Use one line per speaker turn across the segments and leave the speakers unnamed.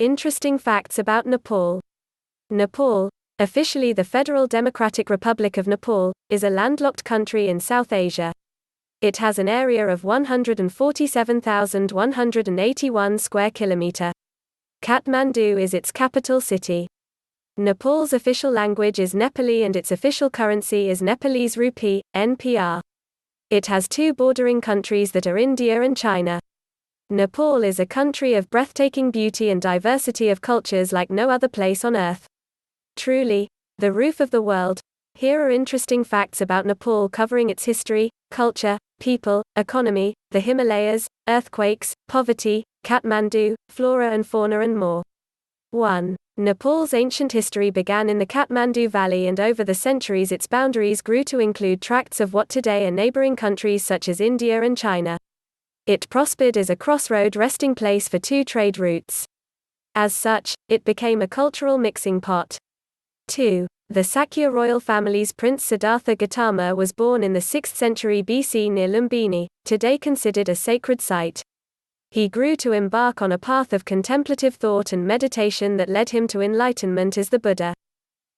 Interesting facts about Nepal. Nepal, officially the Federal Democratic Republic of Nepal, is a landlocked country in South Asia. It has an area of 147,181 square kilometer. Kathmandu is its capital city. Nepal's official language is Nepali and its official currency is Nepalese Rupee, NPR. It has two bordering countries that are India and China. Nepal is a country of breathtaking beauty and diversity of cultures like no other place on earth. Truly, the roof of the world. Here are interesting facts about Nepal covering its history, culture, people, economy, the Himalayas, earthquakes, poverty, Kathmandu, flora and fauna and more. 1. Nepal's ancient history began in the Kathmandu Valley and over the centuries its boundaries grew to include tracts of what today are neighboring countries such as India and China. It prospered as a crossroad resting place for two trade routes. As such, it became a cultural mixing pot. 2. The Sakya royal family's Prince Siddhartha Gautama was born in the 6th century BC near Lumbini, today considered a sacred site. He grew to embark on a path of contemplative thought and meditation that led him to enlightenment as the Buddha.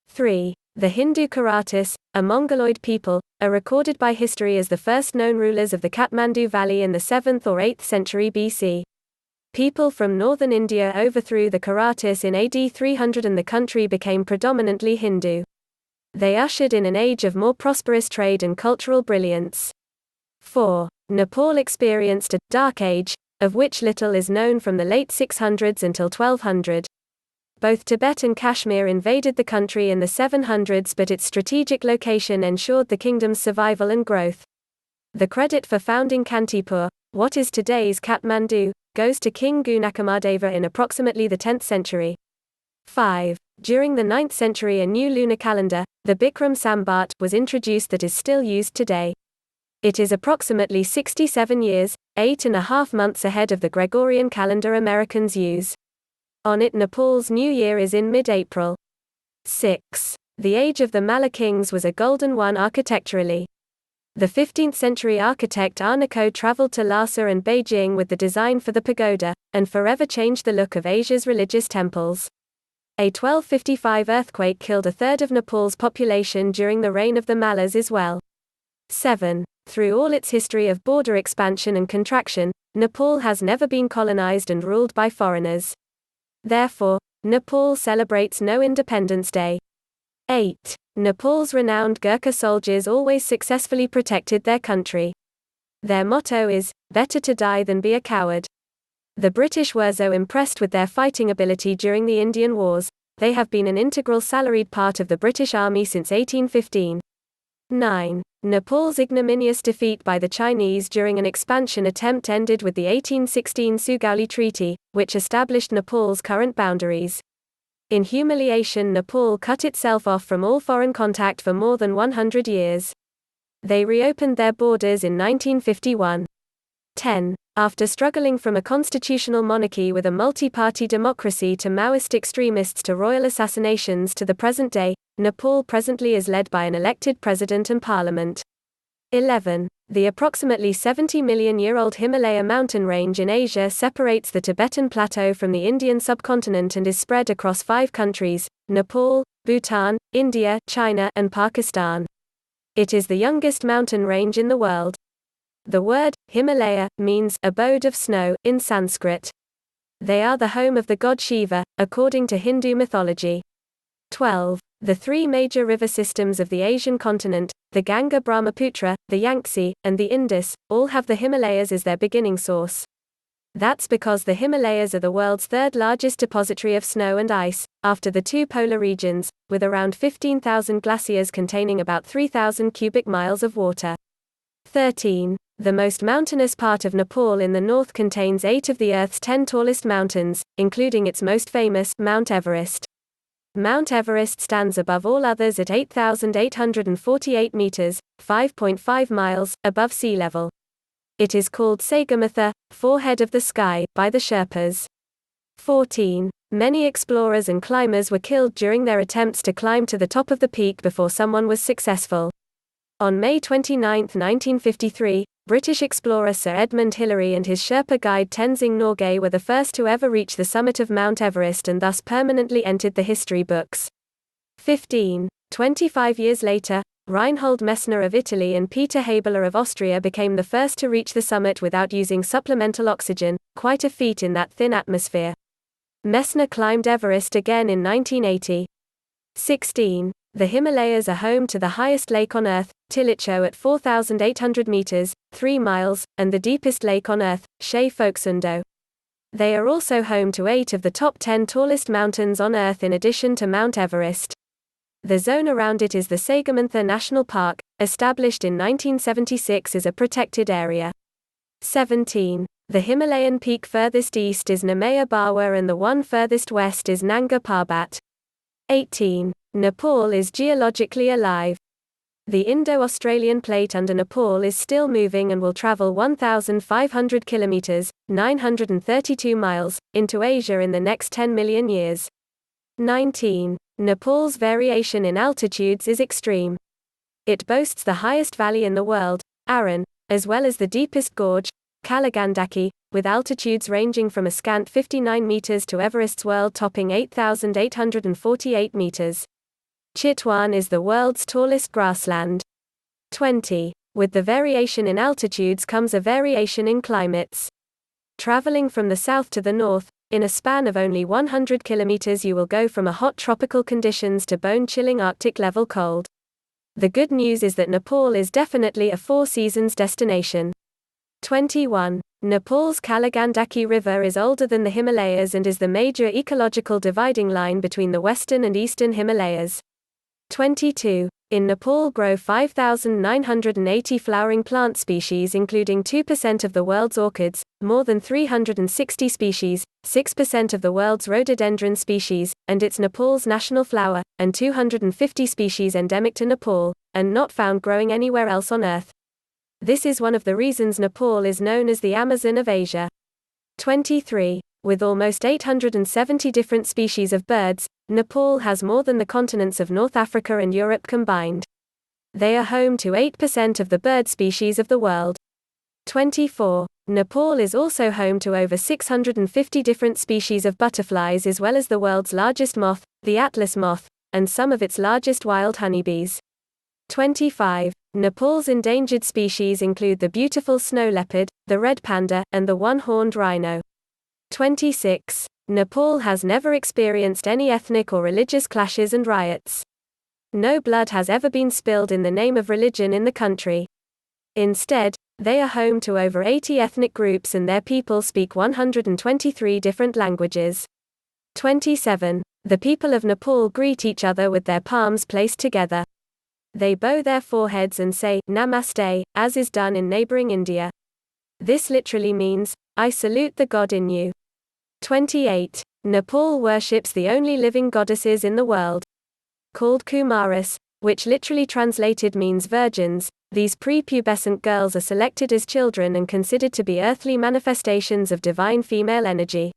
3. The Hindu Karatis, a Mongoloid people, are recorded by history as the first known rulers of the Kathmandu Valley in the 7th or 8th century BC. People from northern India overthrew the Karatis in AD 300 and the country became predominantly Hindu. They ushered in an age of more prosperous trade and cultural brilliance. 4. Nepal experienced a dark age, of which little is known from the late 600s until 1200. Both Tibet and Kashmir invaded the country in the 700s, but its strategic location ensured the kingdom's survival and growth. The credit for founding Kantipur, what is today's Kathmandu, goes to King Gunakamadeva in approximately the 10th century. 5. During the 9th century a new lunar calendar, the Bikram Sambat, was introduced that is still used today. It is approximately 67 years, 8.5 months ahead of the Gregorian calendar Americans use. On it Nepal's New Year is in mid-April. 6. The age of the Malla kings was a golden one architecturally. The 15th century architect Arnako traveled to Lhasa and Beijing with the design for the pagoda, and forever changed the look of Asia's religious temples. A 1255 earthquake killed a third of Nepal's population during the reign of the Mallas as well. 7. Through all its history of border expansion and contraction, Nepal has never been colonized and ruled by foreigners. Therefore, Nepal celebrates no Independence Day. 8. Nepal's renowned Gurkha soldiers always successfully protected their country. Their motto is, "Better to die than be a coward." The British were so impressed with their fighting ability during the Indian Wars, they have been an integral salaried part of the British Army since 1815. 9. Nepal's ignominious defeat by the Chinese during an expansion attempt ended with the 1816 Sugauli Treaty, which established Nepal's current boundaries. In humiliation, Nepal cut itself off from all foreign contact for more than 100 years. They reopened their borders in 1951. 10. After struggling from a constitutional monarchy with a multi-party democracy to Maoist extremists to royal assassinations to the present day, Nepal presently is led by an elected president and parliament. 11. The approximately 70-million-year-old Himalaya mountain range in Asia separates the Tibetan Plateau from the Indian subcontinent and is spread across 5 countries, Nepal, Bhutan, India, China, and Pakistan. It is the youngest mountain range in the world. The word, Himalaya, means abode of snow, in Sanskrit. They are the home of the god Shiva, according to Hindu mythology. 12. The 3 major river systems of the Asian continent, the Ganga Brahmaputra, the Yangtze, and the Indus, all have the Himalayas as their beginning source. That's because the Himalayas are the world's 3rd largest depository of snow and ice, after the 2 polar regions, with around 15,000 glaciers containing about 3,000 cubic miles of water. 13. The most mountainous part of Nepal in the north contains 8 of the Earth's 10 tallest mountains, including its most famous, Mount Everest. Mount Everest stands above all others at 8,848 meters, 5.5 miles, above sea level. It is called Sagarmatha, forehead of the sky, by the Sherpas. 14. Many explorers and climbers were killed during their attempts to climb to the top of the peak before someone was successful. On May 29, 1953, British explorer Sir Edmund Hillary and his Sherpa guide Tenzing Norgay were the first to ever reach the summit of Mount Everest and thus permanently entered the history books. 15. 25 years later, Reinhold Messner of Italy and Peter Habeler of Austria became the first to reach the summit without using supplemental oxygen, quite a feat in that thin atmosphere. Messner climbed Everest again in 1980. 16. The Himalayas are home to the highest lake on Earth, Tilicho at 4,800 meters, 3 miles, and the deepest lake on Earth, Shea Folksundo. They are also home to 8 of the top 10 tallest mountains on Earth in addition to Mount Everest. The zone around it is the Sagamantha National Park, established in 1976 as a protected area. 17. The Himalayan peak furthest east is Nemaya Barwa and the one furthest west is Nanga Parbat. 18. Nepal is geologically alive. The Indo-Australian plate under Nepal is still moving and will travel 1,500 kilometers, 932 miles, into Asia in the next 10 million years. 19. Nepal's variation in altitudes is extreme. It boasts the highest valley in the world, Aran, as well as the deepest gorge, Kalagandaki, with altitudes ranging from a scant 59 meters to Everest's world-topping 8,848 meters. Chitwan is the world's tallest grassland. 20. With the variation in altitudes comes a variation in climates. Traveling from the south to the north, in a span of only 100 kilometers you will go from a hot tropical conditions to bone-chilling Arctic-level cold. The good news is that Nepal is definitely a four-seasons destination. 21. Nepal's Kalagandaki River is older than the Himalayas and is the major ecological dividing line between the western and eastern Himalayas. 22. In Nepal grow 5,980 flowering plant species including 2% of the world's orchids, more than 360 species, 6% of the world's rhododendron species, and it's Nepal's national flower, and 250 species endemic to Nepal, and not found growing anywhere else on Earth. This is one of the reasons Nepal is known as the Amazon of Asia. 23. With almost 870 different species of birds, Nepal has more than the continents of North Africa and Europe combined. They are home to 8% of the bird species of the world. 24. Nepal is also home to over 650 different species of butterflies as well as the world's largest moth, the Atlas moth, and some of its largest wild honeybees. 25. Nepal's endangered species include the beautiful snow leopard, the red panda, and the one-horned rhino. 26. Nepal has never experienced any ethnic or religious clashes and riots. No blood has ever been spilled in the name of religion in the country. Instead, they are home to over 80 ethnic groups and their people speak 123 different languages. 27. The people of Nepal greet each other with their palms placed together. They bow their foreheads and say, Namaste, as is done in neighboring India. This literally means, I salute the God in you. 28. Nepal worships the only living goddesses in the world. Called Kumaris, which literally translated means virgins, these prepubescent girls are selected as children and considered to be earthly manifestations of divine female energy.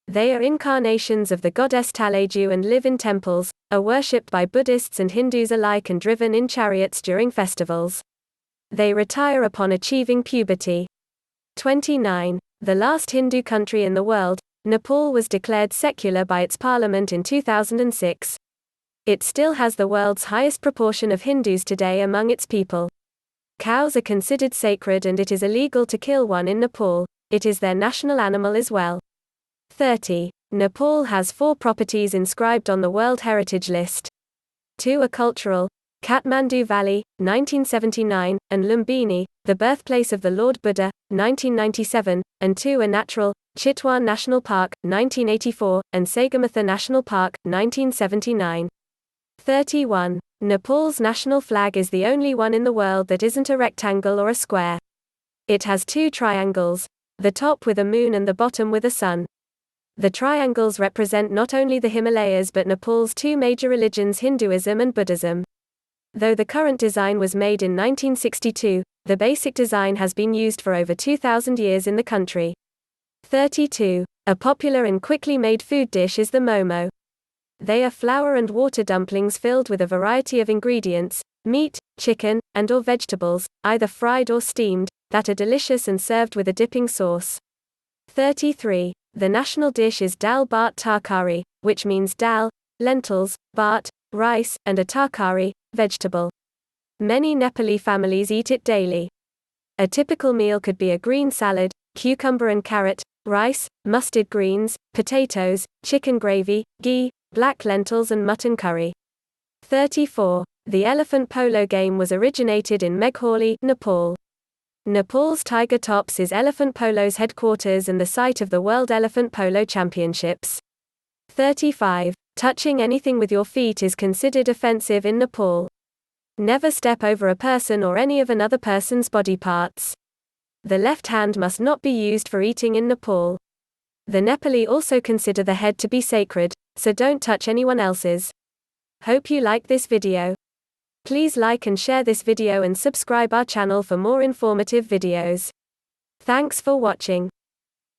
They are incarnations of the goddess Taleju and live in temples, are worshipped by Buddhists and Hindus alike and driven in chariots during festivals. They retire upon achieving puberty. 29. The last Hindu country in the world, Nepal was declared secular by its parliament in 2006. It still has the world's highest proportion of Hindus today among its people. Cows are considered sacred and it is illegal to kill one in Nepal. It is their national animal as well. 30. Nepal has 4 properties inscribed on the World Heritage List. 2 are cultural, Kathmandu Valley, 1979, and Lumbini, the birthplace of the Lord Buddha, 1997, and 2 are natural, Chitwan National Park, 1984, and Sagamantha National Park, 1979. 31. Nepal's national flag is the only one in the world that isn't a rectangle or a square. It has 2 triangles, the top with a moon and the bottom with a sun. The triangles represent not only the Himalayas but Nepal's 2 major religions Hinduism and Buddhism. Though the current design was made in 1962, the basic design has been used for over 2,000 years in the country. 32. A popular and quickly made food dish is the momo. They are flour and water dumplings filled with a variety of ingredients, meat, chicken, and/or vegetables, either fried or steamed, that are delicious and served with a dipping sauce. 33. The national dish is dal bhat tarkari, which means dal, lentils, bhat, rice, and a tarkari, vegetable. Many Nepali families eat it daily. A typical meal could be a green salad, cucumber and carrot, rice, mustard greens, potatoes, chicken gravy, ghee, black lentils and mutton curry. 34. The elephant polo game was originated in Meghalaya, Nepal. Nepal's Tiger Tops is elephant polo's headquarters and the site of the World Elephant Polo Championships. 35. Touching anything with your feet is considered offensive in Nepal. Never step over a person or any of another person's body parts. The left hand must not be used for eating in Nepal. The Nepali also consider the head to be sacred, so don't touch anyone else's. Hope you like this video. Please like and share this video and subscribe our channel for more informative videos. Thanks for watching.